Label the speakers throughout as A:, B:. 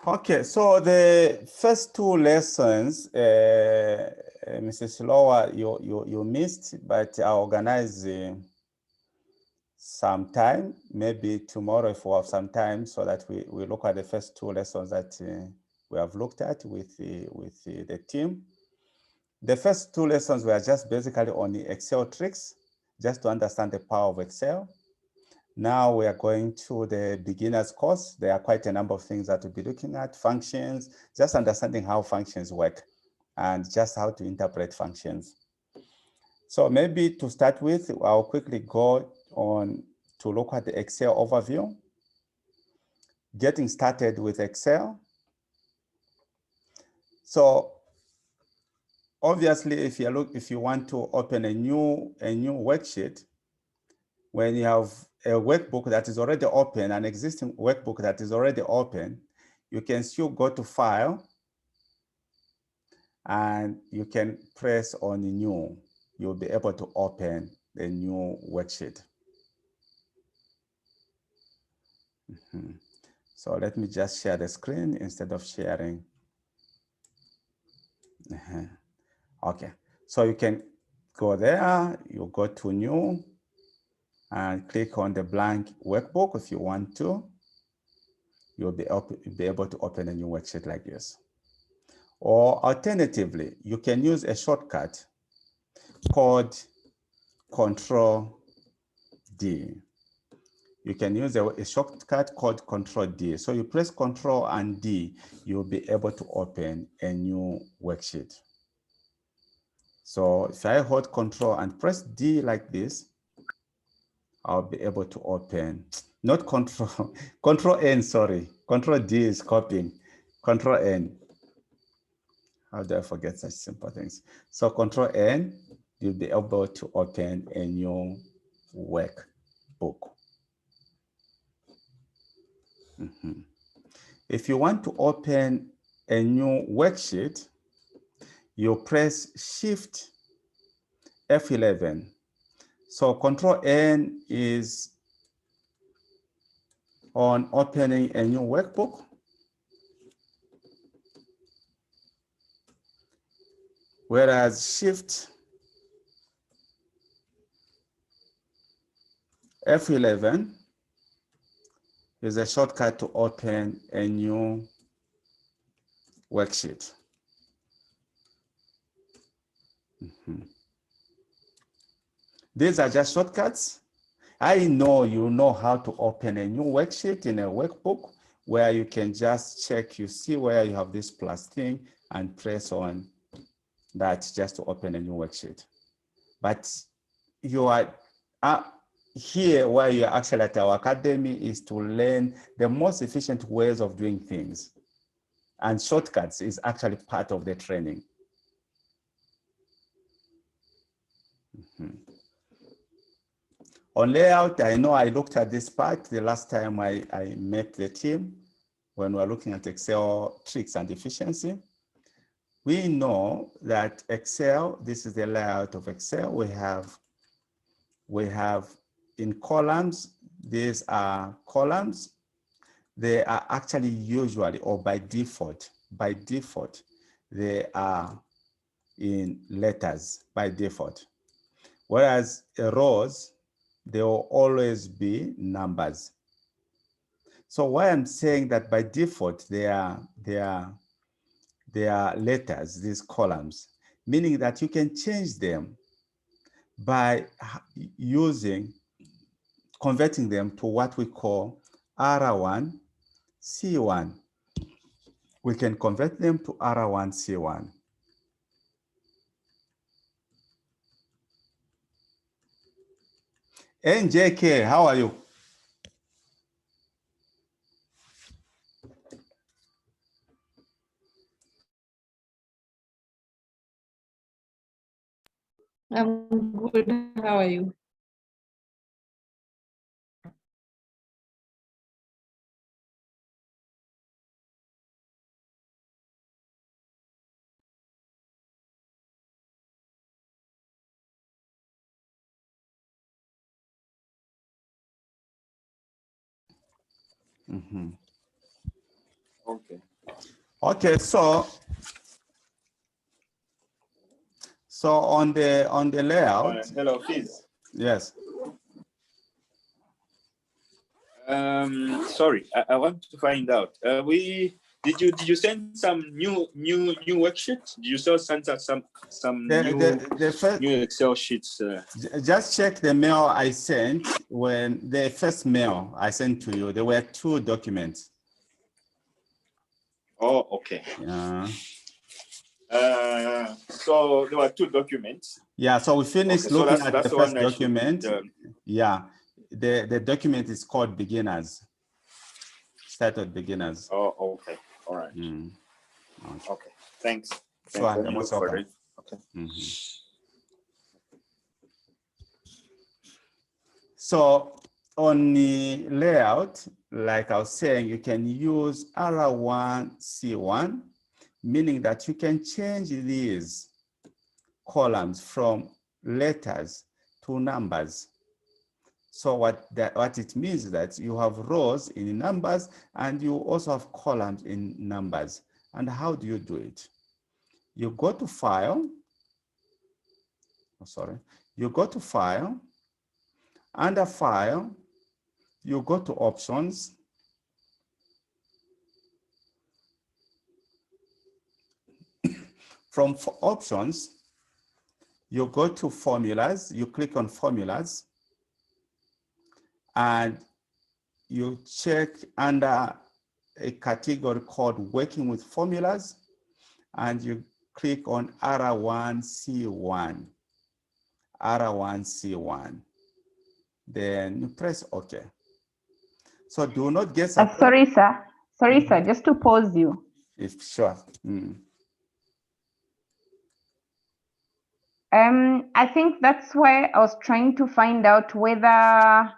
A: Okay, so the first two lessons, Mrs. Lower, you missed, but I'll organize some time, maybe tomorrow if we have some time, so that we look at the first two lessons that we have looked at with the team. The first two lessons were just basically on the Excel tricks, just to understand the power of Excel. Now we are going to the beginner's course. There are quite a number of things that we'll be looking at, functions, just understanding how functions work and just how to interpret functions. So maybe to start with, I'll quickly go on to look at the Excel overview. Getting started with Excel. So obviously, if you want to open a new worksheet, when you have a workbook that is already open, an existing workbook that is already open, you can still go to File, and you can press on New. You'll be able to open the new worksheet. So let me just share the screen instead of sharing. Okay, so you can go there, you go to New, and click on the blank workbook if you want to. You'll be able to open a new worksheet like this. Or alternatively, you can use a shortcut called Control D. You can use a shortcut called Control D. So you press Control and D, you'll be able to open a new worksheet. So if I hold Control and press D like this, I'll be able to open, not Control, Control N, sorry. Control D is copying, Control N. How do I forget such simple things? So Control N, you'll be able to open a new workbook. If you want to open a new worksheet, you press Shift F11. So Control N is on opening a new workbook. Whereas Shift F11 is a shortcut to open a new worksheet. These are just shortcuts. I know you know how to open a new worksheet in a workbook where you can just check, you see where you have this plus thing and press on that just to open a new worksheet. But you are here where you're actually at our academy is to learn the most efficient ways of doing things. And shortcuts is actually part of the training. On layout, I know I looked at this part the last time I met the team when we were looking at Excel tricks and efficiency. We know that Excel, this is the layout of Excel. We have in columns, these are columns. They are actually usually, or by default, they are in letters by default. Whereas rows, they will always be numbers. So why I'm saying that by default, they are letters, these columns, meaning that you can change them by converting them to what we call R1C1. We can convert them to R1C1. NJK, how are you?
B: I'm good. How are you?
A: Okay. Okay, so on the layout.
C: Hello, Fizz.
A: Yes.
C: Sorry, I want to find out. Did you send some new worksheets? Did you still send us some new Excel sheets?
A: Just check the mail I sent. When the first mail I sent to you, there were 2 documents.
C: Oh, okay.
A: Yeah.
C: So there were 2 documents.
A: Yeah. So we finished
C: Okay,
A: looking
C: so
A: at
C: that's
A: the
C: the
A: first
C: one I should
A: document.
C: read,
A: Yeah. The document is called beginners. Start with beginners.
C: Oh, okay. All right. Okay. Thanks.
A: Sure.
C: Let me look for it. Okay.
A: So on the layout, like I was saying, you can use R1C1, meaning that you can change these columns from letters to numbers. So what it means is that you have rows in numbers and you also have columns in numbers. And how do you do it? You go to File. You go to File. Under File, you go to Options. From Options, you go to Formulas. You click on Formulas. And you check under a category called Working with Formulas. And you click on R1C1. R1C1. Then you press OK. So do not get
D: sorry, sir. Sorry, sir. Just to pause you.
A: If sure.
D: I think that's why I was trying to find out whether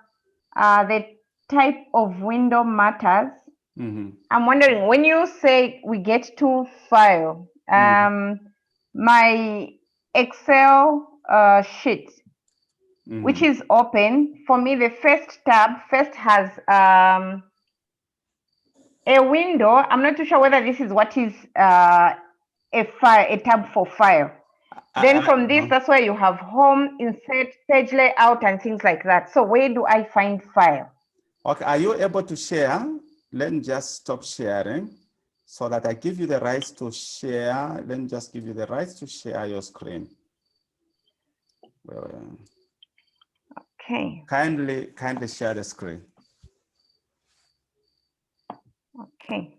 D: the type of window matters. I'm wondering, when you say we get to File, my Excel sheet, which is open, for me, the first tab has a window. I'm not too sure whether this is what is a tab for File. Then from this, that's where you have Home, Insert, Page Layout, and things like that. So where do I find File?
A: Okay, are you able to share? Let me just stop sharing so that I give you the rights to share. Let me just give you the rights to share your screen.
D: Okay.
A: Kindly share the screen.
D: Okay.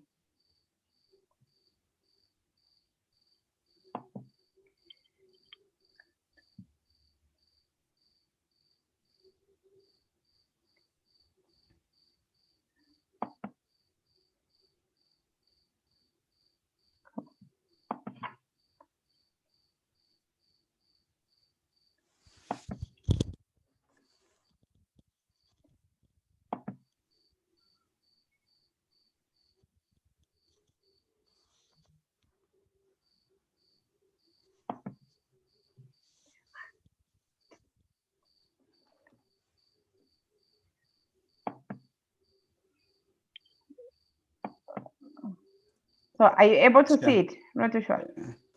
D: So are you able to see it? I'm not too sure.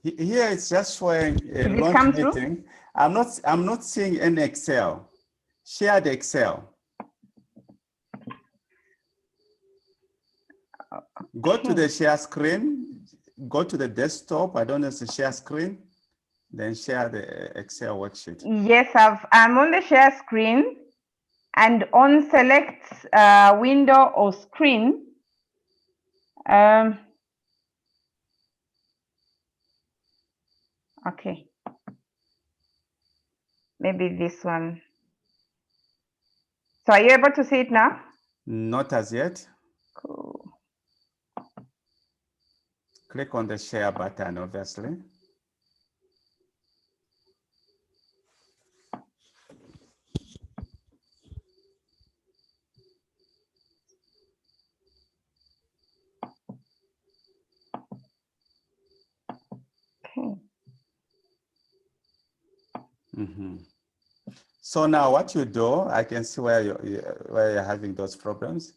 A: Here it's just showing a launch meeting. I'm not seeing any Excel. Share the Excel. Go to the share screen. Go to the desktop. I don't know if it's a share screen. Then share the Excel worksheet.
D: Yes, I'm on the share screen, and on select window or screen. Okay. Maybe this one. So are you able to see it now?
A: Not as yet.
D: Cool.
A: Click on the share button, obviously.
D: Okay.
A: So now what you do, I can see where you're having those problems.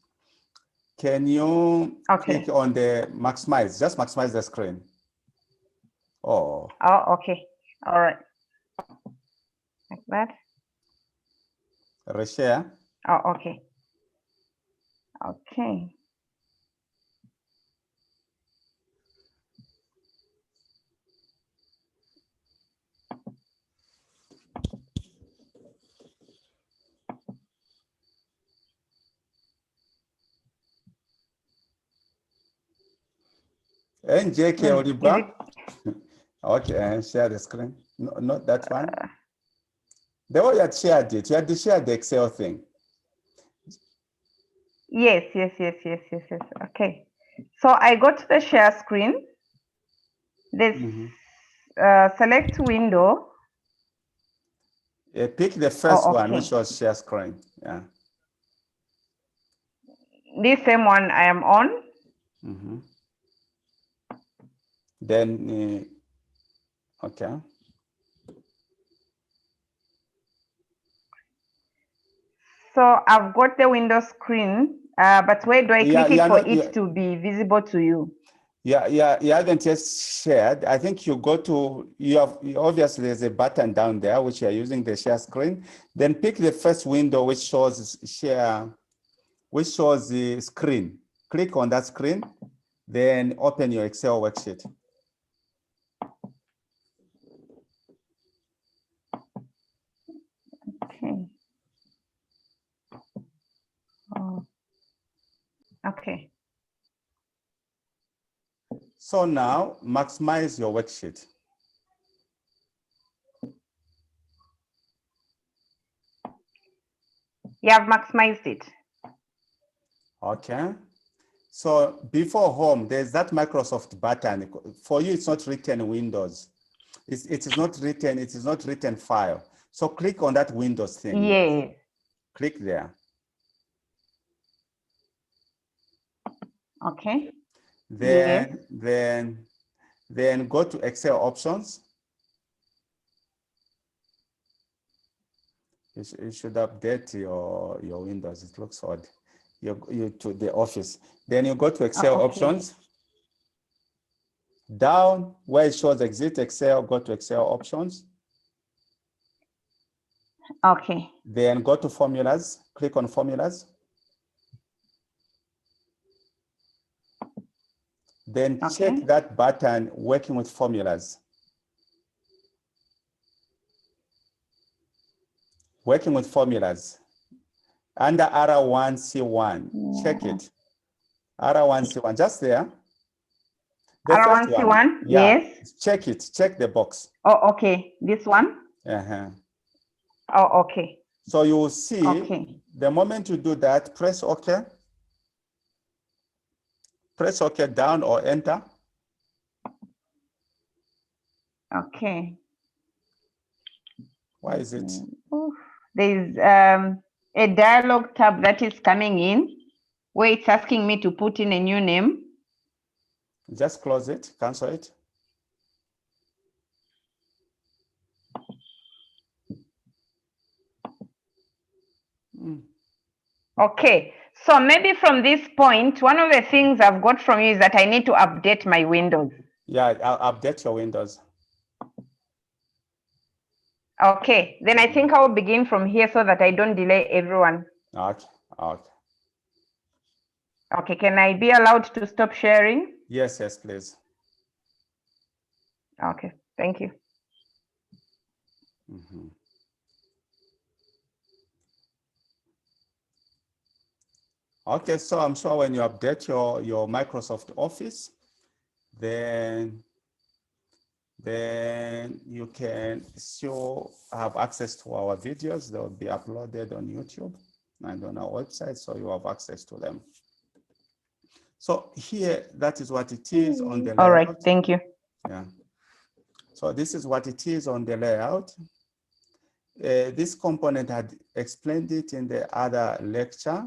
A: Can you
D: Okay.
A: click on the maximize? Just maximize the screen. Oh.
D: Oh, okay. All right. Like that.
A: Reshare.
D: Oh, okay. Okay.
A: NJK
D: Is
A: Oliba.
D: it,
A: Okay, and share the screen. No, not that one. The way you had shared it, you had to share the Excel thing.
D: yes. Okay. So I go to the share screen. This select window.
A: Pick the first
D: Oh,
A: one,
D: okay.
A: which was share screen. Yeah.
D: This same one I am on.
A: Then, okay.
D: So I've got the window screen, but where do I click it for it to be visible to you?
A: Yeah, you haven't just shared. I think you go to, obviously there's a button down there, which you're using the share screen. Then pick the first window, which shows share, which shows the screen. Click on that screen, then open your Excel worksheet.
D: Okay. Oh. Okay.
A: So now maximize your worksheet.
D: Yeah, I've maximized it.
A: Okay. So before home, there's that Microsoft button. For you, it's not written Windows. It is not written file. So click on that Windows thing.
D: Yeah.
A: Click there.
D: Okay.
A: Then go to Excel options. You should update your Windows. It looks odd. You to the office. Then you go to Excel options. Down where it shows exit Excel, go to Excel options.
D: Okay.
A: Then go to formulas. Click on formulas. Then check that button, working with formulas. Working with formulas. Under R1C1, check it. R1C1, just there. The
D: R1C1,
A: yeah,
D: yes.
A: check it, check the box.
D: Oh, okay, this one? Oh, okay.
A: So you will see, the moment you do that, press OK. Press OK down or enter.
D: Okay.
A: Why is it?
D: There's a dialog tab that is coming in where it's asking me to put in a new name.
A: Just close it, cancel it.
D: Okay, so maybe from this point, one of the things I've got from you is that I need to update my Windows.
A: Yeah, I'll update your Windows.
D: Okay, then I think I'll begin from here so that I don't delay everyone.
A: Okay.
D: Okay, can I be allowed to stop sharing?
A: Yes, please.
D: Okay, thank you.
A: Okay, so I'm sure when you update your Microsoft Office, then you can still have access to our videos. They will be uploaded on YouTube and on our website, so you have access to them. So here, that is what it is on the layout.
D: All right, thank you.
A: Yeah. So this is what it is on the layout. This component had explained it in the other lecture,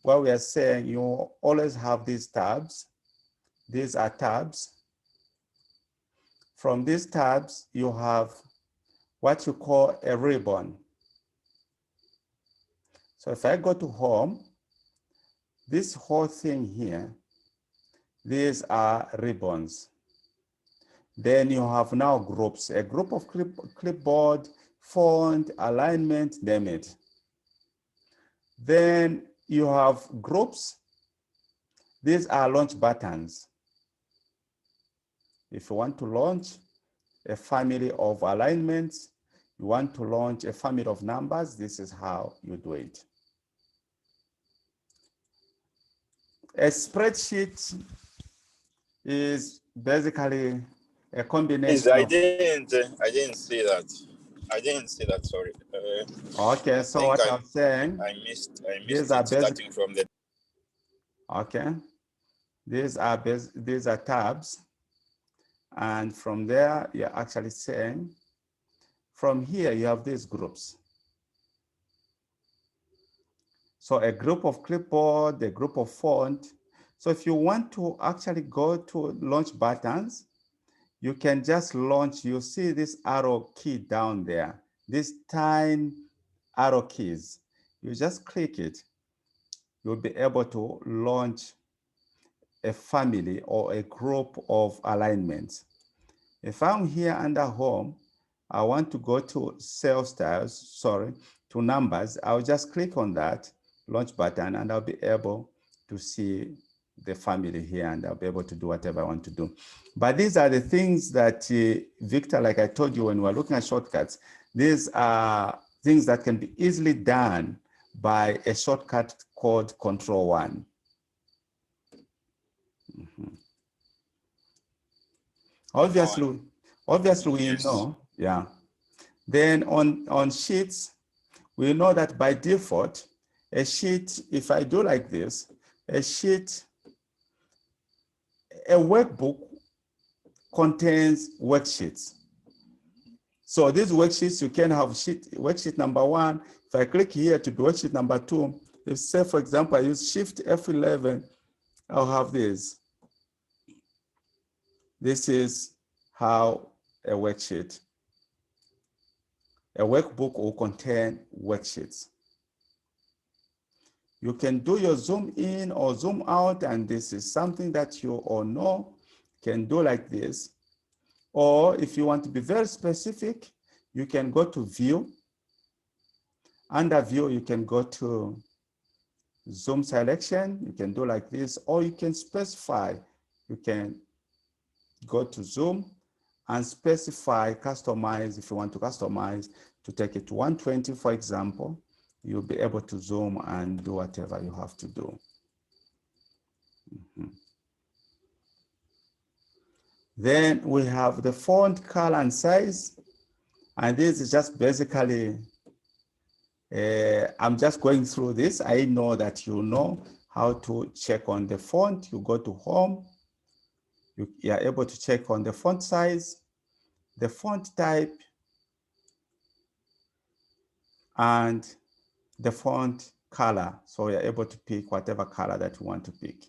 A: where we are saying you always have these tabs. These are tabs. From these tabs, you have what you call a ribbon. So if I go to home, this whole thing here, these are ribbons. Then you have now groups, a group of clipboard, font, alignment, name it. Then you have groups. These are launch buttons. If you want to launch a family of alignments, you want to launch a family of numbers, this is how you do it. A spreadsheet is basically a combination
C: I
A: of...
C: didn't see that. I didn't see that, sorry.
A: Okay, so what I'm saying,
C: I missed
A: these
C: it
A: are
C: starting from the...
A: Okay, these are tabs. And from there, you're actually saying, from here, you have these groups. So a group of clipboard, a group of font. So if you want to actually go to launch buttons, you can just launch, you see this arrow key down there, these tiny arrow keys. You just click it, you'll be able to launch a family or a group of alignments. If I'm here under home, I want to go to cell styles, to numbers, I'll just click on that launch button and I'll be able to see the family here and I'll be able to do whatever I want to do. But these are the things that Victor, like I told you when we were looking at shortcuts, these are things that can be easily done by a shortcut called Control-1. Obviously we know, yeah. Then on sheets, we know that by default, a sheet, if I do like this, a workbook contains worksheets. So these worksheets, you can have worksheet number 1. If I click here to do worksheet number 2, if say, for example, I use Shift F11, I'll have this. This is how a workbook will contain worksheets. You can do your zoom in or zoom out, and this is something that you all know, can do like this. Or if you want to be very specific, you can go to View. Under View, you can go to Zoom Selection. You can do like this, or you can specify. You can go to Zoom and specify, customize. If you want to customize to take it to 120, for example, you'll be able to zoom and do whatever you have to do. Then we have the font color and size. And this is just basically, I'm just going through this. I know that you know how to check on the font. You go to Home. You are able to check on the font size, the font type, and the font color. So you're able to pick whatever color that you want to pick.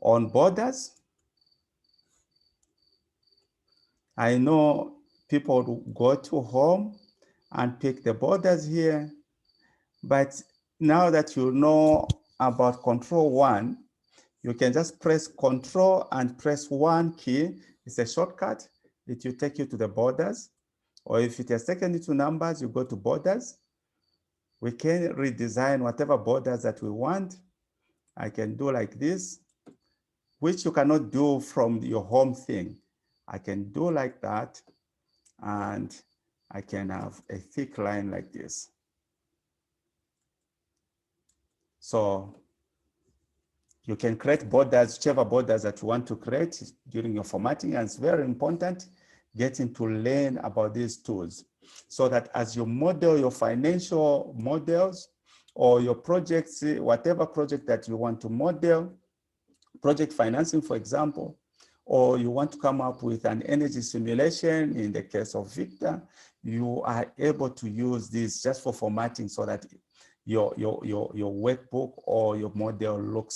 A: On borders, I know people go to Home and pick the borders here, but now that you know about Control-1, you can just press Control and press 1 key. It's a shortcut. It will take you to the borders. Or if it has taken you to numbers, you go to borders. We can redesign whatever borders that we want. I can do like this, which you cannot do from your home thing. I can do like that, and I can have a thick line like this. So you can create borders, whichever borders that you want to create during your formatting, and it's very important getting to learn about these tools so that as you model your financial models or your projects, whatever project that you want to model, project financing, for example, or you want to come up with an energy simulation, in the case of Victor, you are able to use this just for formatting so that your workbook or your model look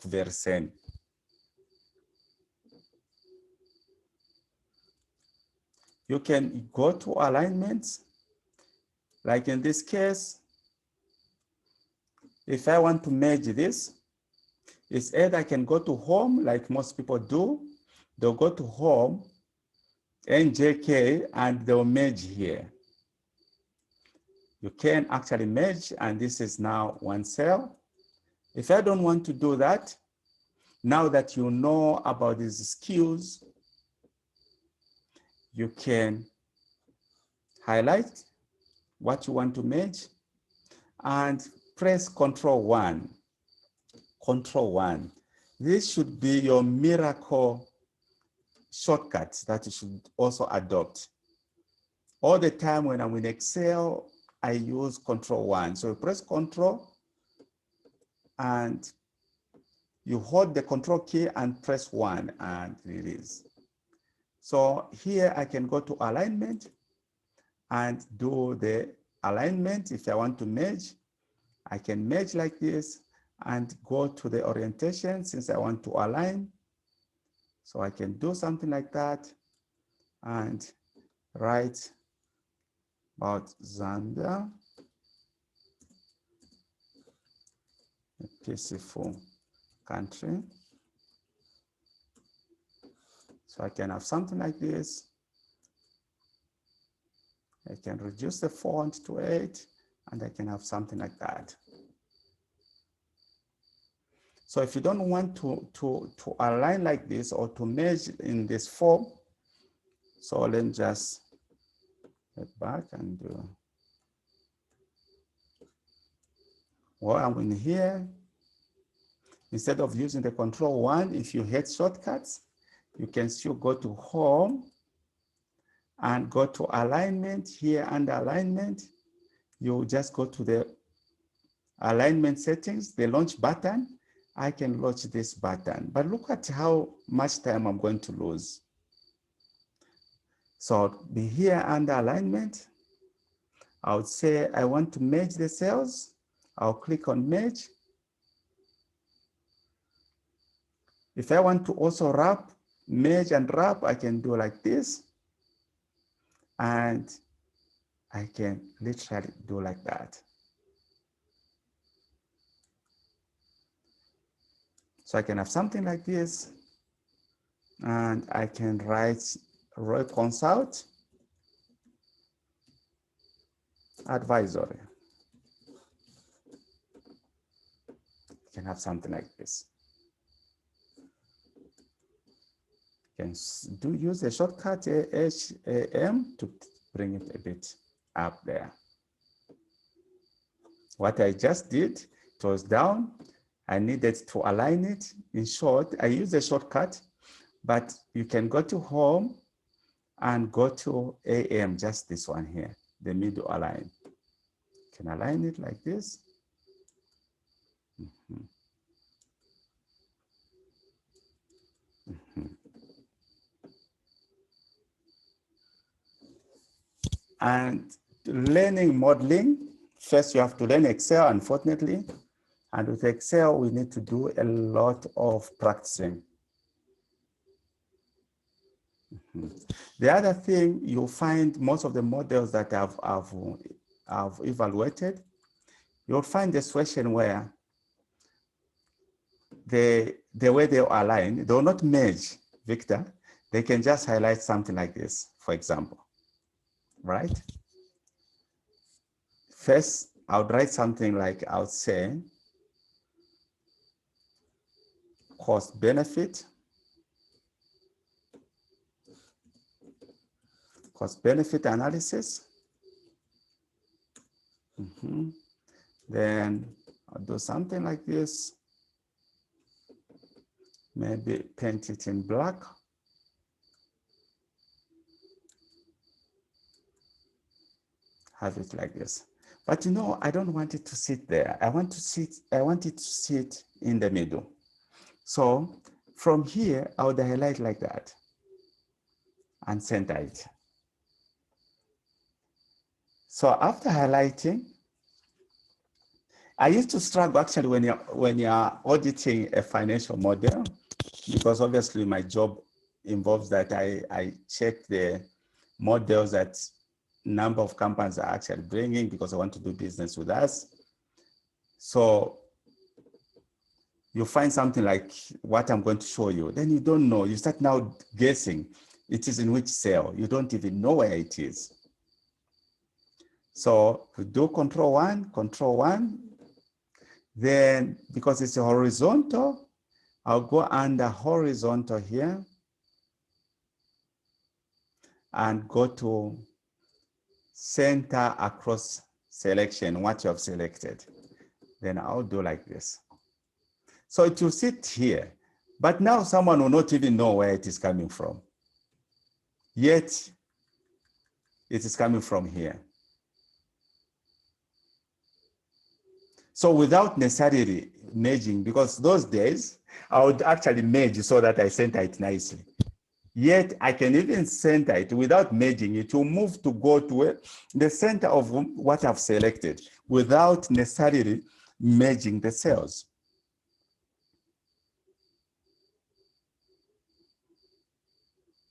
A: very same. You can go to alignments. Like in this case, If I want to merge this, it's either I can go to home like most people do. They'll go to home, NJK, and they'll merge here. You can actually merge, and this is now one cell. If I don't want to do that, now that you know about these skills, you can highlight what you want to merge and press Control 1. Control 1. This should be your miracle shortcut that you should also adopt. All the time when I'm in Excel, I use Control 1. So you press Control and you hold the Control key and press 1 and release. So here I can go to alignment and do the alignment. If I want to merge, I can merge like this and go to the orientation since I want to align. So I can do something like that and write about Zambia, a peaceful country. So I can have something like this. I can reduce the font to 8, and I can have something like that. So if you don't want to align like this or to merge in this form, so let's just get back and do. Well, I'm in here. Instead of using the Control 1, if you hate shortcuts, you can still go to Home and go to Alignment. Here under Alignment, you just go to the Alignment Settings, the Launch button. I can launch this button, but look at how much time I'm going to lose. So be here under Alignment. I would say I want to merge the cells. I'll click on Merge. If I want to also wrap, merge and wrap, I can do like this. And I can literally do like that. So I can have something like this. And I can write Roy Consult Advisory. You can have something like this. You can use a shortcut HAM to bring it a bit up there. What I just did, it was down. I needed to align it. In short, I use a shortcut, but you can go to Home and go to AM, just this one here, the middle align. You can align it like this. And learning modeling, first you have to learn Excel, unfortunately. And with Excel, we need to do a lot of practicing. The other thing, you'll find most of the models that I've evaluated, you'll find a situation where the way they align, they will not merge, Victor. They can just highlight something like this, for example, right? First, I would write something like, I would say, cost benefit, analysis. Then I'll do something like this. Maybe paint it in black. Have it like this. But you know, I don't want it to sit there. I want it to sit in the middle. So from here, I would highlight like that and center it. So after highlighting, I used to struggle actually when you're auditing a financial model, because obviously my job involves that I check the models that number of companies are actually bringing because I want to do business with us. So you find something like what I'm going to show you, then you don't know. You start now guessing it is in which cell. You don't even know where it is. So do control one, then because it's a horizontal, I'll go under horizontal here and go to center across selection, what you have selected. Then I'll do like this. So it will sit here, but now someone will not even know where it is coming from. Yet it is coming from here. So without necessarily merging, because those days I would actually merge so that I center it nicely. Yet I can even center it without merging. It will move to go to the center of what I've selected without necessarily merging the cells.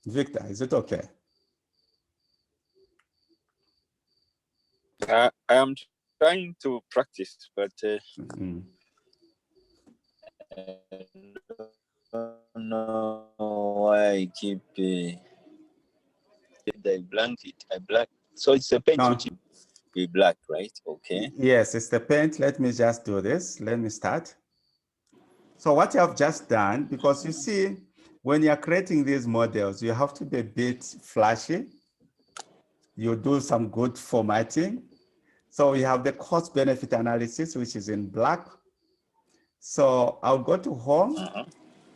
A: Victor, is it okay?
C: I am trying to practice, but I don't know why I keep I blank it. I black. So it's a paint which be black, right? Okay.
A: Yes, it's the paint. Let me just do this. Let me start. So what you have just done, because you see, when you're creating these models, you have to be a bit flashy. You do some good formatting. So we have the cost benefit analysis, which is in black. So I'll go to home,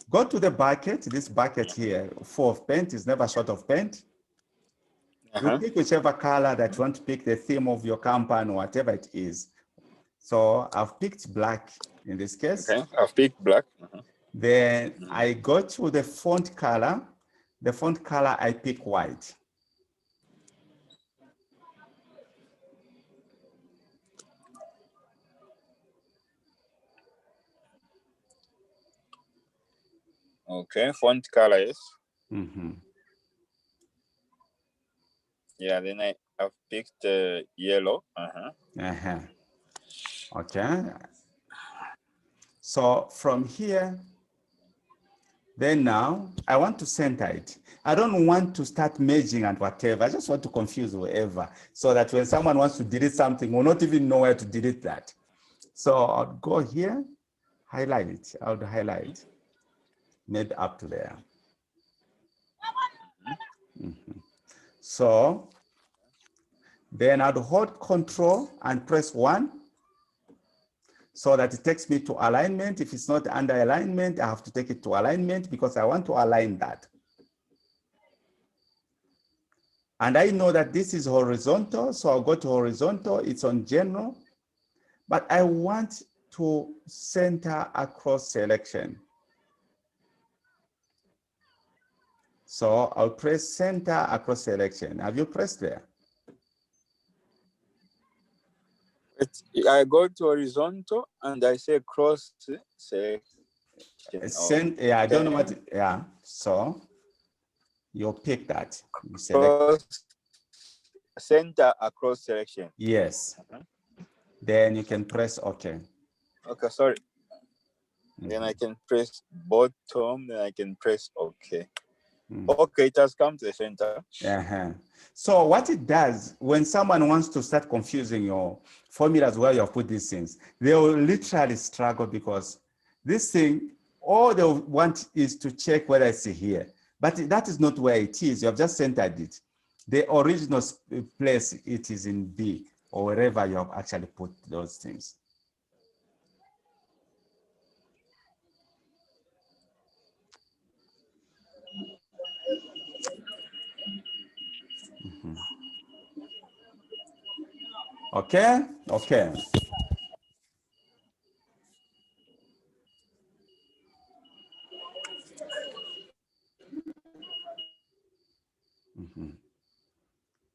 A: go to the bucket, this bucket here, full of paint, is never short of paint. You pick whichever color that you want to pick, the theme of your campaign, whatever it is. So I've picked black in this case.
C: Okay, I've picked black.
A: Then I go to the font color. The font color, I pick white.
C: Okay, font color is.
A: Mm-hmm.
C: Yeah, then I've picked yellow.
A: Okay. So from here, then now I want to center it. I don't want to start merging and whatever. I just want to confuse whoever so that when someone wants to delete something, we'll not even know where to delete that. So I'll go here, highlight it. I'll highlight maybe up to there. So then I'd hold Control and press 1 so that it takes me to alignment. If it's not under alignment, I have to take it to alignment because I want to align that. And I know that this is horizontal, so I'll go to horizontal, it's on general, but I want to center across selection. So I'll press center across selection. Have you pressed there?
C: I go to horizontal and I say cross selection.
A: Yeah, I don't know what, yeah. So you'll pick that. You select.
C: Cross center across selection.
A: Yes. Then you can press OK.
C: Okay, sorry. Then I can press bottom, then I can press OK. Okay, it has come to the center.
A: So what it does, when someone wants to start confusing your formulas where you have put these things, they will literally struggle because this thing, all they want is to check whether it's here. But that is not where it is. You have just centered it. The original place, it is in B or wherever you have actually put those things. Okay, okay.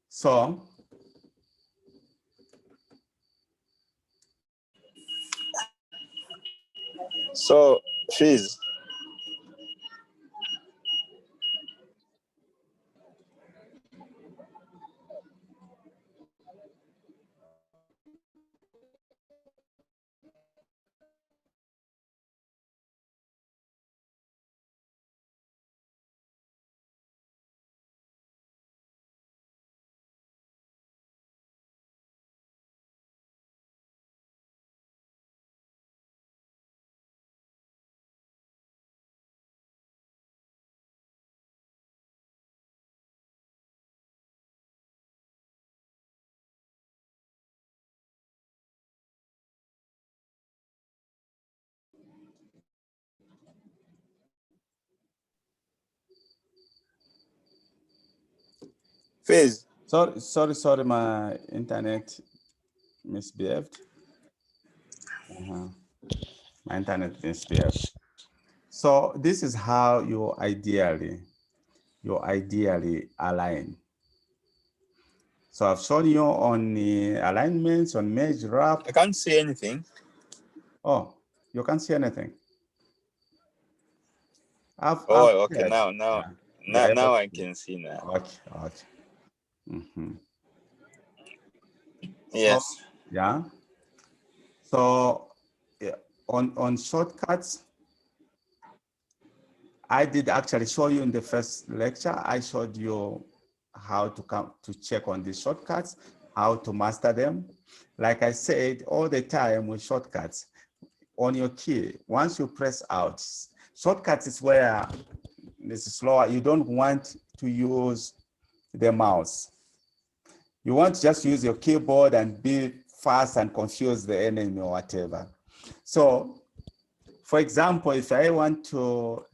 C: So, Fizz. Fizz.
A: Sorry, my internet misbehaved. My internet misbehaved. So this is how you ideally align. So I've shown you on the alignments, on merge wrap.
C: I can't see anything.
A: Oh, you can't see anything.
C: Okay.
A: Yes.
C: Now I can see now.
A: Okay.
C: Yes.
A: So, yeah. So on shortcuts, I did actually show you in the first lecture. I showed you how to come to check on these shortcuts, how to master them. Like I said, all the time with shortcuts, on your key, once you press out, shortcuts is where this is slower. You don't want to use the mouse. You want to just use your keyboard and be fast and confuse the enemy or whatever. So, for example, if I want to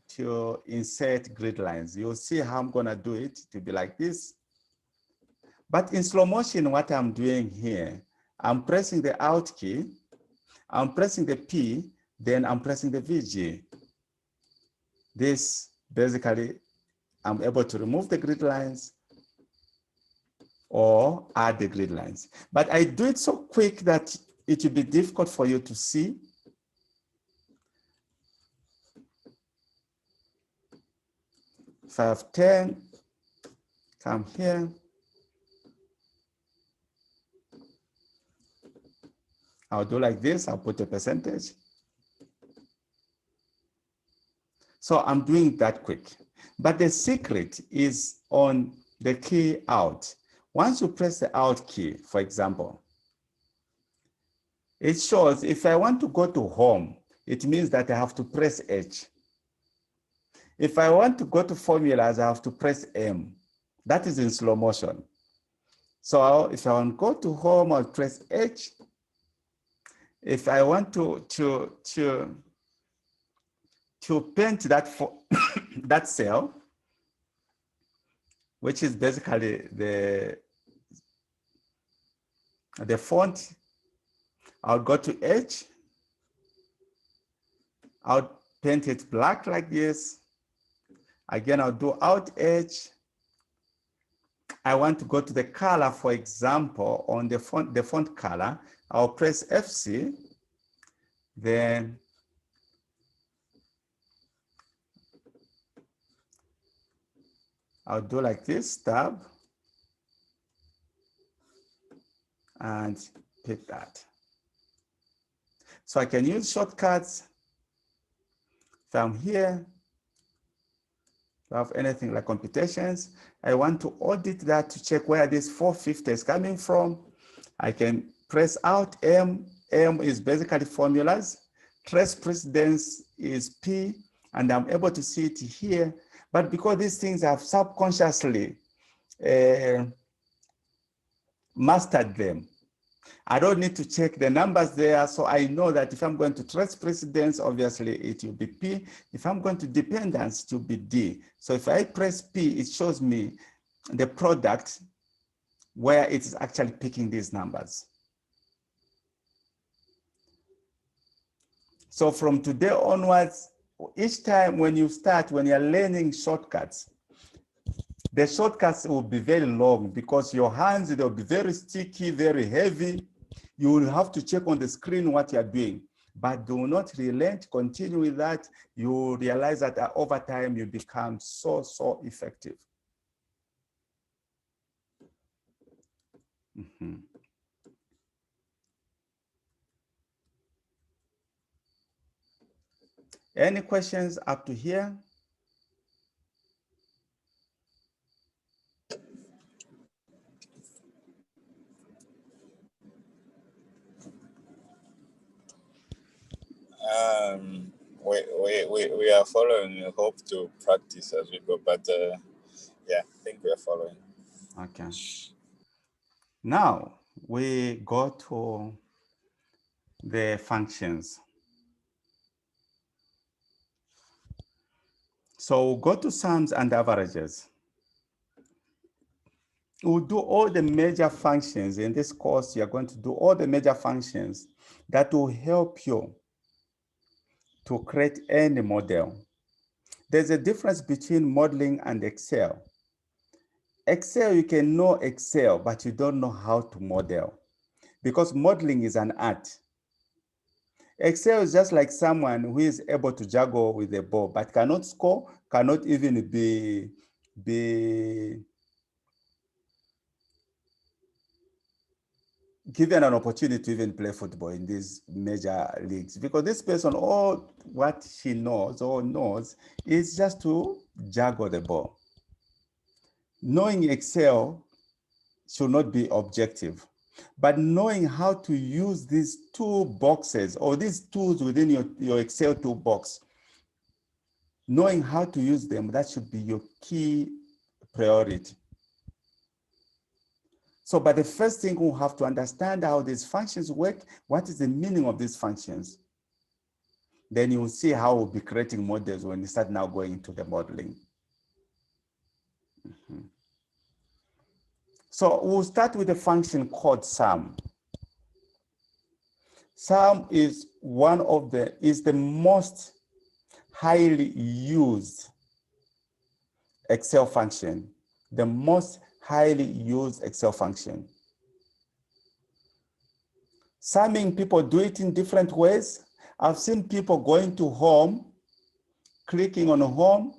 A: insert grid lines, you'll see how I'm gonna do it to be like this. But in slow motion, what I'm doing here, I'm pressing the Alt key, I'm pressing the P, then I'm pressing the VG. This basically, I'm able to remove the grid lines or add the grid lines. But I do it so quick that it will be difficult for you to see. If I have 10, come here. I'll do like this, I'll put a percentage. So I'm doing that quick. But the secret is on the key Alt. Once you press the Alt key, for example, it shows if I want to go to home, it means that I have to press H. If I want to go to formulas, I have to press M. That is in slow motion. So if I want to go to home, I'll press H. If I want to paint that that cell, which is basically the font, I'll go to H. I'll paint it black like this. Again, I'll do Alt H. I want to go to the color, for example, on the font color, I'll press FC, then I'll do like this, tab, and pick that. So I can use shortcuts. If I'm here, if I have anything like computations, I want to audit that to check where this 450 is coming from. I can press Alt M. M is basically formulas. Trace precedence is P, and I'm able to see it here. But because these things have subconsciously mastered them, I don't need to check the numbers there. So I know that if I'm going to trace precedence, obviously it will be P. If I'm going to dependence, it will be D. So if I press P, it shows me the product where it is actually picking these numbers. So from today onwards, each time when you're learning shortcuts, the shortcuts will be very long because your hands, they'll be very sticky, very heavy. You will have to check on the screen what you're doing, but do not relent, continue with that. You will realize that over time you become so effective. Any questions up to here?
C: We are following. We hope to practice as we go, but yeah, I think we are following.
A: Okay. Now we go to the functions. So go to sums and averages. we'll do all the major functions. In this course, you're going to do all the major functions that will help you to create any model. There's a difference between modeling and Excel. Excel, you can know Excel, but you don't know how to model, because modeling is an art. Excel is just like someone who is able to juggle with a ball, but cannot score, cannot even be given an opportunity to even play football in these major leagues, because this person, all what she knows or knows is just to juggle the ball. Knowing Excel should not be objective, but knowing how to use these two boxes or these tools within your Excel toolbox, knowing how to use them, that should be your key priority. So, but the first thing we'll have to understand how these functions work, what is the meaning of these functions? Then you'll see how we'll be creating models when you start now going into the modeling. So we'll start with a function called sum. Sum is the most highly used Excel function, the most highly used Excel function. Summing, people do it in different ways. I've seen people going to home, clicking on home.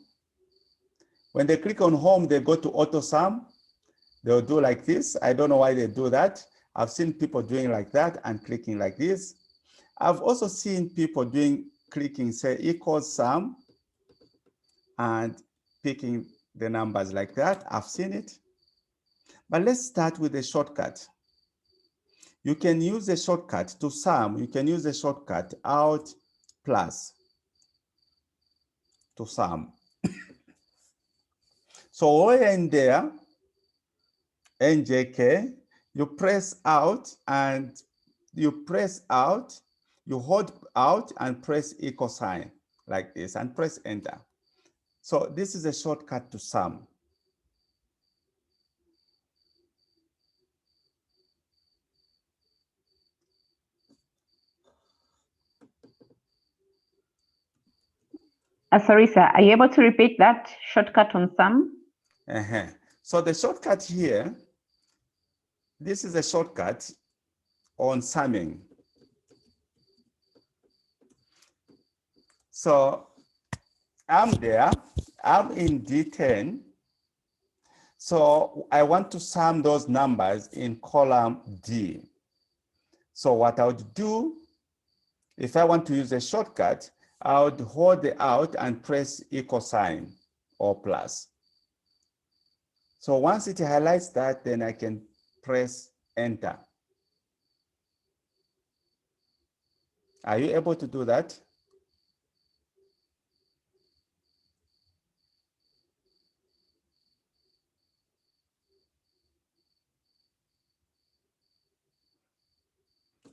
A: When they click on home, they go to auto sum. They'll do like this. I don't know why they do that. I've seen people doing like that and clicking like this. I've also seen people clicking, say, equals sum, and picking the numbers like that. I've seen it. But let's start with a shortcut. You can use a shortcut to sum. You can use a shortcut Alt plus to sum. So when you're in there, NJK, you press Alt and you hold Alt and press equal sign like this and press Enter. So this is a shortcut to sum.
D: Sorry, sir, are you able to repeat that shortcut on sum?
A: So the shortcut here, this is a shortcut on summing. So I'm there, I'm in D10. So I want to sum those numbers in column D. So what I would do, if I want to use a shortcut, I would hold the Alt and press equal sign or plus. So once it highlights that, then I can press Enter. Are you able to do that?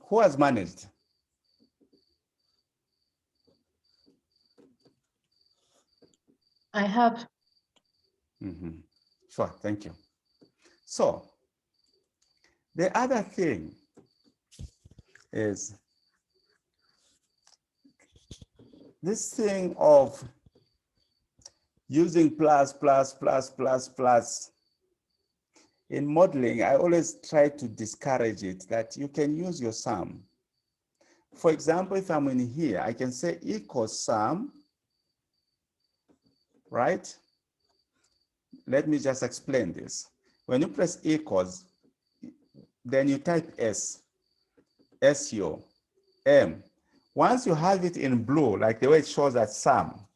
A: Who has managed?
B: I have.
A: Sure, thank you. So the other thing is this thing of using plus. In modeling, I always try to discourage it, that you can use your sum. For example, if I'm in here, I can say equals sum, right? Let me just explain this. When you press equals, then you type S, SU, M. Once you have it in blue, like the way it shows as sum,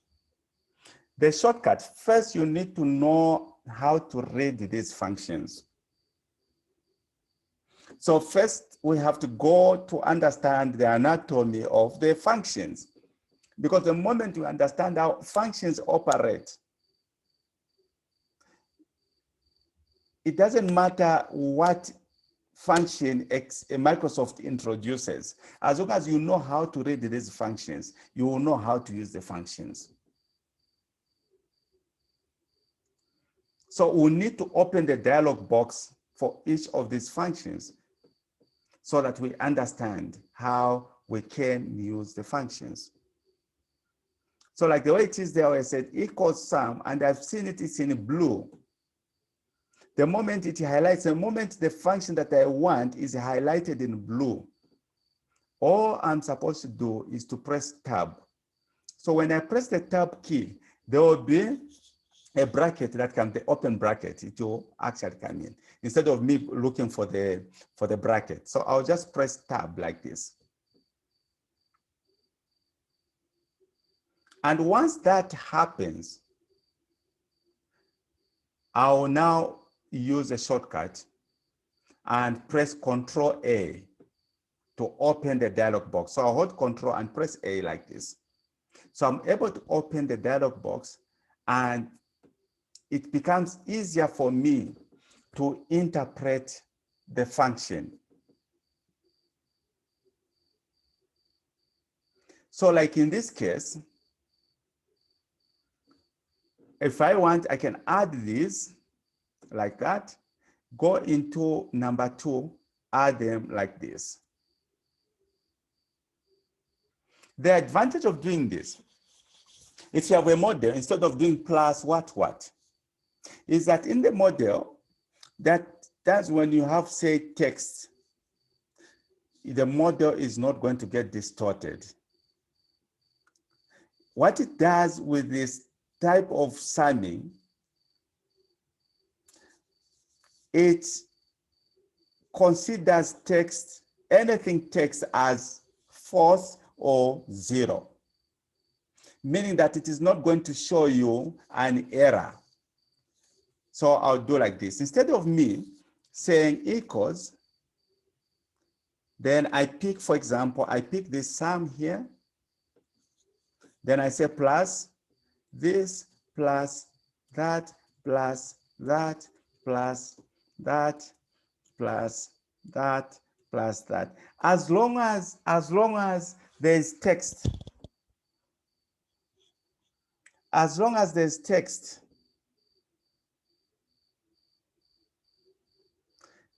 A: the shortcut, first you need to know how to read these functions. So first we have to go to understand the anatomy of the functions, because the moment you understand how functions operate, it doesn't matter what function Microsoft introduces. As long as you know how to read these functions, you will know how to use the functions. So we need to open the dialog box for each of these functions so that we understand how we can use the functions. So like the way it is there, I said equals sum, and I've seen it's in blue. The moment it highlights, the moment the function that I want is highlighted in blue, all I'm supposed to do is to press tab. So when I press the tab key, there will be a bracket that can be open bracket. It will actually come in instead of me looking for the bracket. So I'll just press tab like this. And once that happens, I'll now use a shortcut and press Control A to open the dialog box. So I'll hold Control and press A like this. So I'm able to open the dialog box, and it becomes easier for me to interpret the function. So like in this case, if I want, I can add this like that, go into number 2, add them like this. The advantage of doing this, if you have a model, instead of doing plus what, is that in the model, that's when you have, say, text, the model is not going to get distorted. What it does with this type of summing, it considers text, anything text, as false or 0, meaning that it is not going to show you an error. So I'll do like this. Instead of me saying equals, then I pick, for example, I pick this sum here. Then I say plus this, plus that, plus that, plus that, plus that, plus that. As long as there's text, as long as there's text,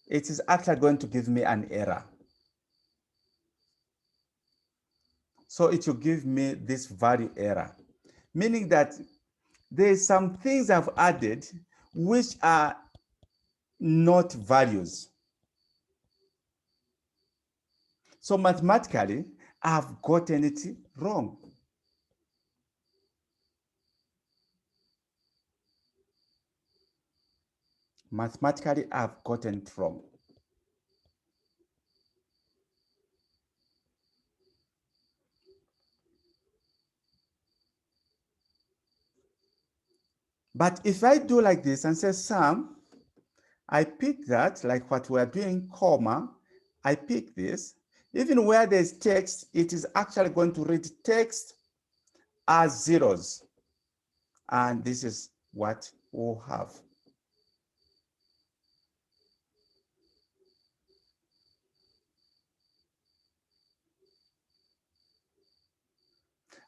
A: it is actually going to give me an error. So it will give me this value error, meaning that there's some things I've added which are not values. So mathematically, I've gotten it wrong. Mathematically, I've gotten it wrong. But if I do like this and say sum, I pick that, like what we're doing, comma, I pick this. Even where there's text, it is actually going to read text as zeros. And this is what we'll have.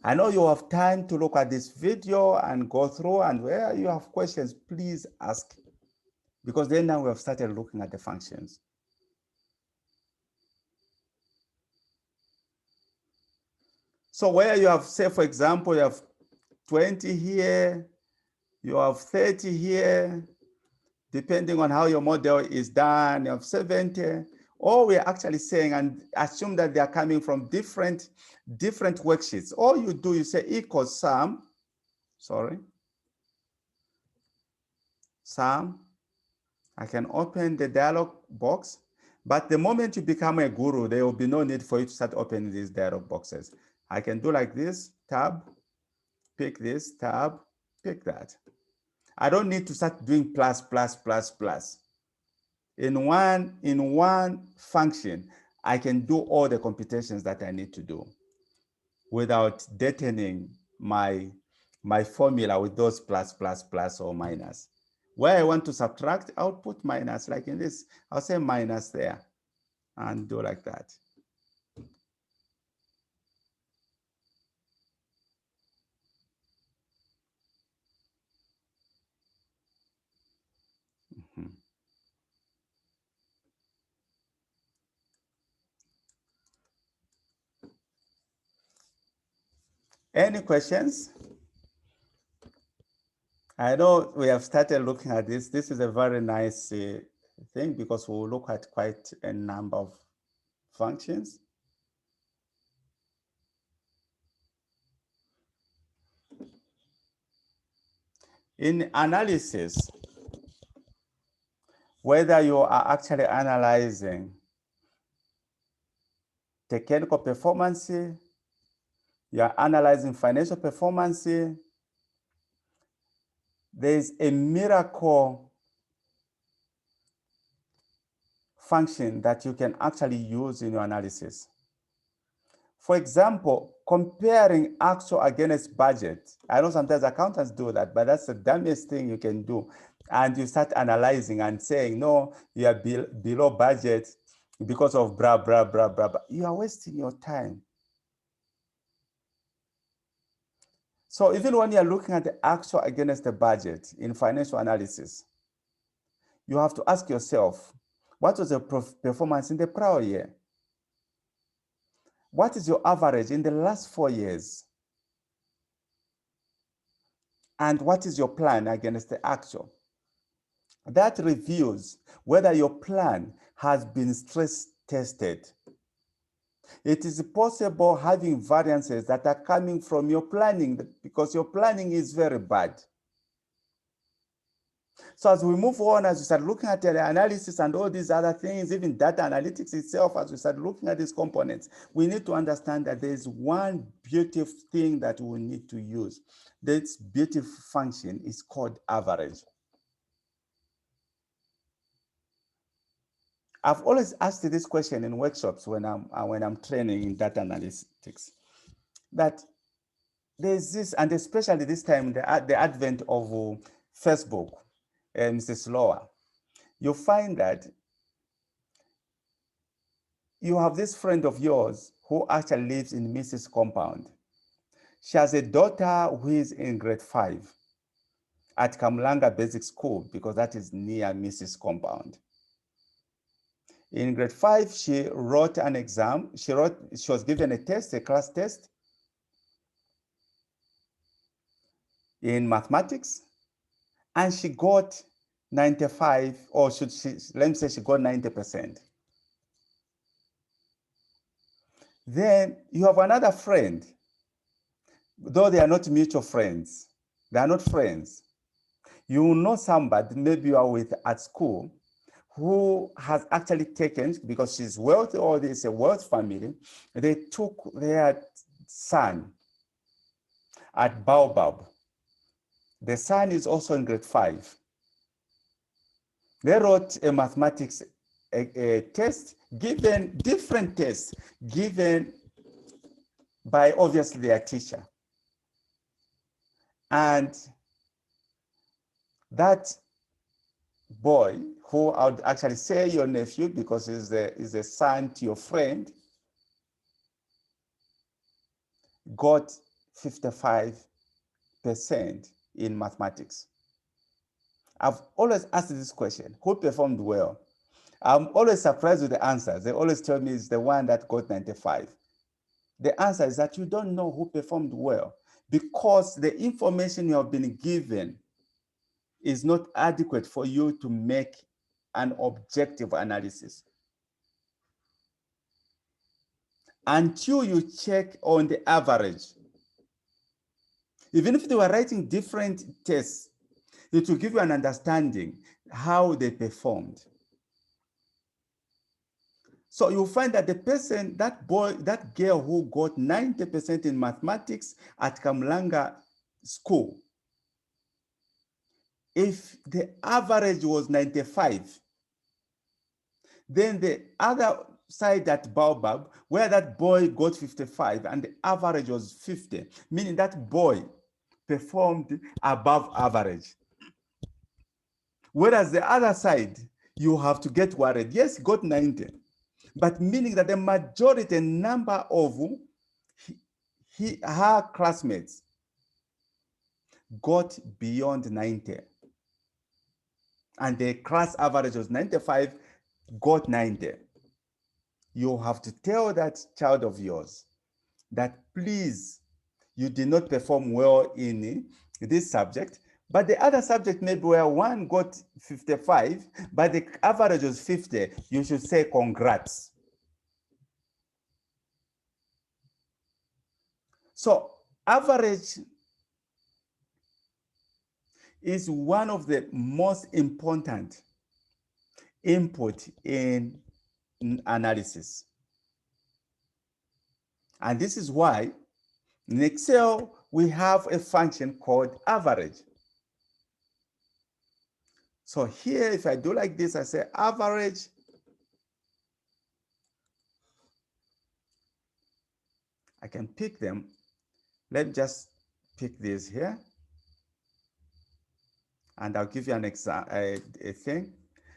A: I know you have time to look at this video and go through, and where you have questions, please ask, because then now we have started looking at the functions. So where you have, say, for example, you have 20 here, you have 30 here, depending on how your model is done, you have 70. All we're actually saying, and assume that they are coming from different worksheets. All you do, you say equals sum, sum. I can open the dialog box, but the moment you become a guru, there will be no need for you to start opening these dialog boxes. I can do like this, tab, pick this, tab, pick that. I don't need to start doing plus, plus, plus, plus. In one function, I can do all the computations that I need to do without deadening my formula with those plus, plus, plus, or minus. Where I want to subtract, I'll put minus, like in this. I'll say minus there and do like that. Any questions? I know we have started looking at this. This is a very nice thing because we'll look at quite a number of functions. In analysis, whether you are actually analyzing technical performance, you are analyzing financial performance, there's a miracle function that you can actually use in your analysis. For example, comparing actual against budget. I know sometimes accountants do that, but that's the dumbest thing you can do. And you start analyzing and saying, no, you are below budget because of blah, blah, blah, blah, blah. You are wasting your time. So even when you're looking at the actual against the budget in financial analysis, you have to ask yourself, what was the performance in the prior year? What is your average in the last 4 years? And what is your plan against the actual? That reveals whether your plan has been stress tested. It is possible having variances that are coming from your planning because your planning is very bad. So as we move on, as we start looking at the analysis and all these other things, even data analytics itself, as we start looking at these components, we need to understand that there is one beautiful thing that we need to use. This beautiful function is called average. I've always asked this question in workshops when I'm training in data analytics, that there's this, and especially this time, the advent of Facebook, Mrs. Lower, you find that you have this friend of yours who actually lives in Mrs. Compound. She has a daughter who is in grade 5 at Kamlanga Basic School because that is near Mrs. Compound. In grade 5, she wrote an exam. She was given a test, a class test in mathematics, and she got 95, or let me say she got 90%. Then you have another friend, though they are not mutual friends, they are not friends. You know somebody, maybe you are with at school, who has actually taken, because she's wealthy or there's a wealth family, they took their son at Baobab. The son is also in grade 5. They wrote a mathematics a test, given different tests, given by obviously their teacher. And that boy, who I would actually say your nephew because he's a son to your friend, got 55% in mathematics. I've always asked this question, who performed well? I'm always surprised with the answers. They always tell me it's the one that got 95. The answer is that you don't know who performed well because the information you have been given is not adequate for you to make an objective analysis. Until you check on the average, even if they were writing different tests, it will give you an understanding how they performed. So you'll find that the person, that boy, that girl who got 90% in mathematics at Kamlanga School, if the average was 95, then the other side at Baobab, where that boy got 55 and the average was 50, meaning that boy performed above average. Whereas the other side, you have to get worried. Yes, he got 90, but meaning that the majority number of her classmates got beyond 90. And the class average was 95, got 90. You have to tell that child of yours that please, you did not perform well in this subject, but the other subject maybe where one got 55, but the average was 50, you should say congrats. So average is one of the most important input in analysis. And this is why in Excel, we have a function called average. So here, if I do like this, I say average I can pick them. Let's just pick this here. And I'll give you an example, a thing.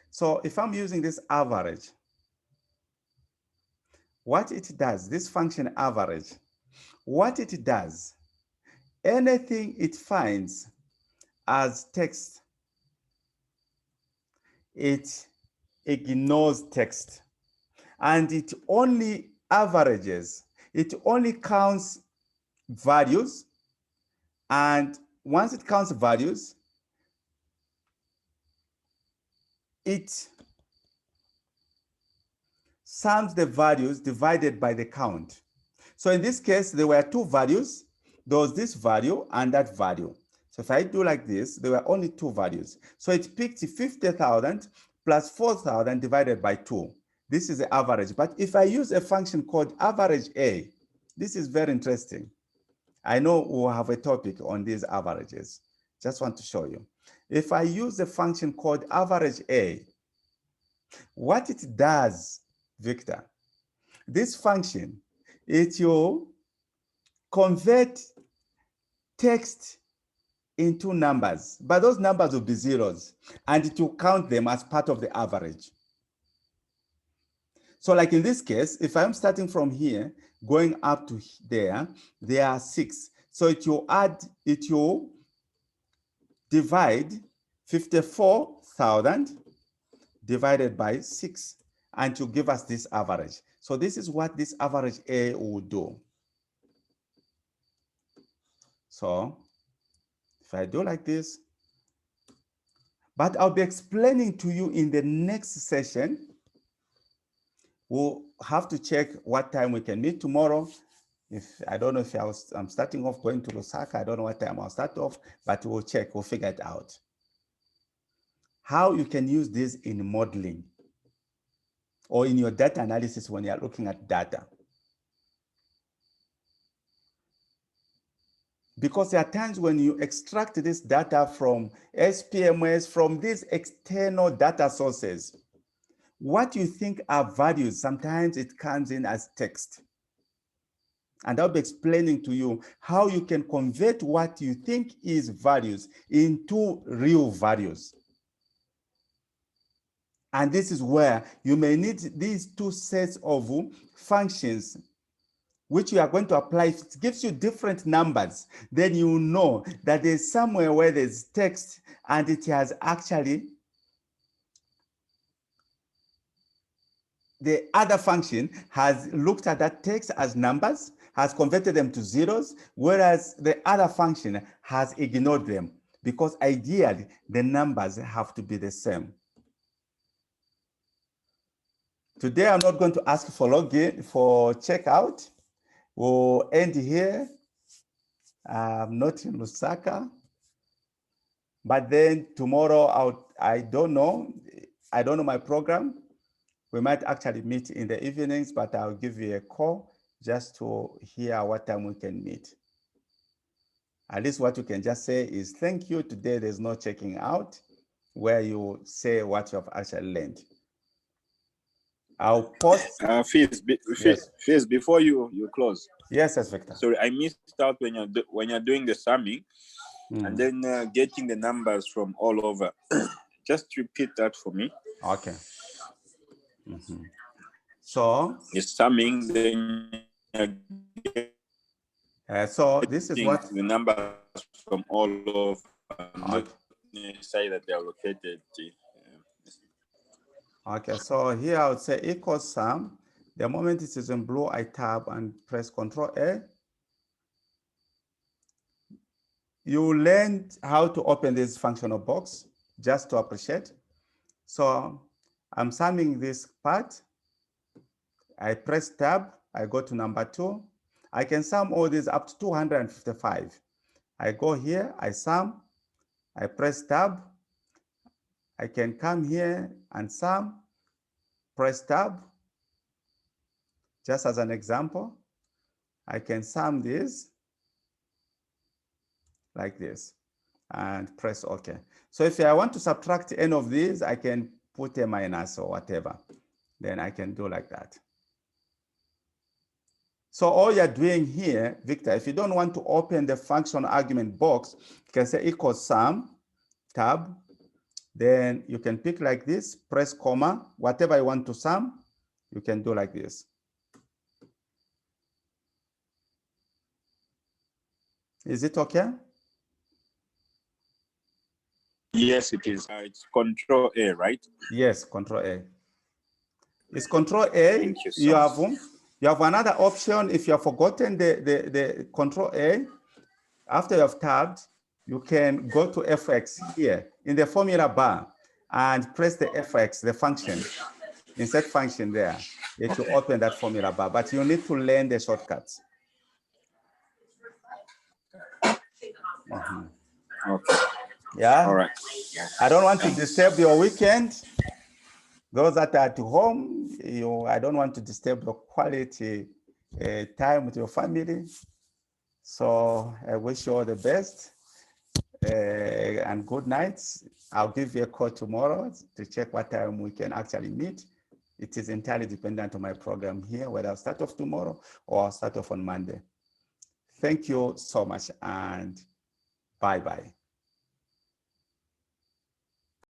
A: So if I'm using this average, what it does, this function average, what it does, anything it finds as text, it ignores text. And it only averages, it only counts values. And once it counts values, it sums the values divided by the count. So in this case, there were two values. There was this value and that value. So if I do like this, there were only two values. So it picked 50,000 plus 4,000 divided by 2. This is the average. But if I use a function called average A, this is very interesting. I know we'll have a topic on these averages. Just want to show you. If I use a function called average A, what it does, Victor, this function, it will convert text into numbers, but those numbers will be zeros, and it will count them as part of the average. So like in this case, if I'm starting from here, going up to there, there are 6. So it will divide 54,000 divided by 6, and to give us this average. So this is what this average A will do. So if I do like this, but I'll be explaining to you in the next session. We'll have to check what time we can meet tomorrow. I don't know if I'm starting off going to Lusaka. I don't know what time I'll start off, but we'll check, we'll figure it out. How you can use this in modeling or in your data analysis when you're looking at data. Because there are times when you extract this data from SPMS, from these external data sources, what you think are values, sometimes it comes in as text. And I'll be explaining to you how you can convert what you think is values into real values. And this is where you may need these two sets of functions which you are going to apply. If it gives you different numbers, then you know that there's somewhere where there's text and it has actually, the other function has looked at that text as numbers, has converted them to zeros, whereas the other function has ignored them, because ideally the numbers have to be the same. Today, I'm not going to ask for login, for checkout. We'll end here. I'm not in Lusaka. But then tomorrow, I don't know my program. We might actually meet in the evenings, but I'll give you a call just to hear what time we can meet. At least what you can just say is, thank you, today there's no checking out, where you say what you have actually learned. I'll post.
C: Fizz, before you close.
A: Yes, Victor.
C: Sorry, I missed out when you're doing the summing and then getting the numbers from all over. Just repeat that for me.
A: Okay. So
C: the summing, then
A: so this is what
C: the numbers from all over, not say that they are located.
A: Okay, so here I would say equals sum. The moment it is in blue, I tab and press Ctrl A. you learned how to open this functional box just to appreciate. So I'm summing this part. I press tab, I go to number 2. I can sum all these up to 255. I go here, I sum, I press tab. I can come here and sum, press tab. Just as an example, I can sum this like this and press OK. So if I want to subtract any of these, I can put a minus or whatever. Then I can do like that. So all you're doing here, Victor, if you don't want to open the function argument box, you can say equals sum, tab. Then you can pick like this, press comma, whatever you want to sum, you can do like this. Is it okay?
C: Yes, it is. It's Control A, right?
A: Yes, Control A. It's Control A.
C: Thank you so much.
A: You have another option. If you have forgotten the Control A, after you have tabbed, you can go to FX here in the formula bar and press the FX, the function, insert function there. It will open that formula bar, but you need to learn the shortcuts.
C: Okay.
A: Yeah.
C: All right.
A: I don't want to disturb your weekend. Those that are at home, I don't want to disturb your quality time with your family. So I wish you all the best and good night. I'll give you a call tomorrow to check what time we can actually meet. It is entirely dependent on my program here, whether I'll start off tomorrow or I'll start off on Monday. Thank you so much and bye-bye.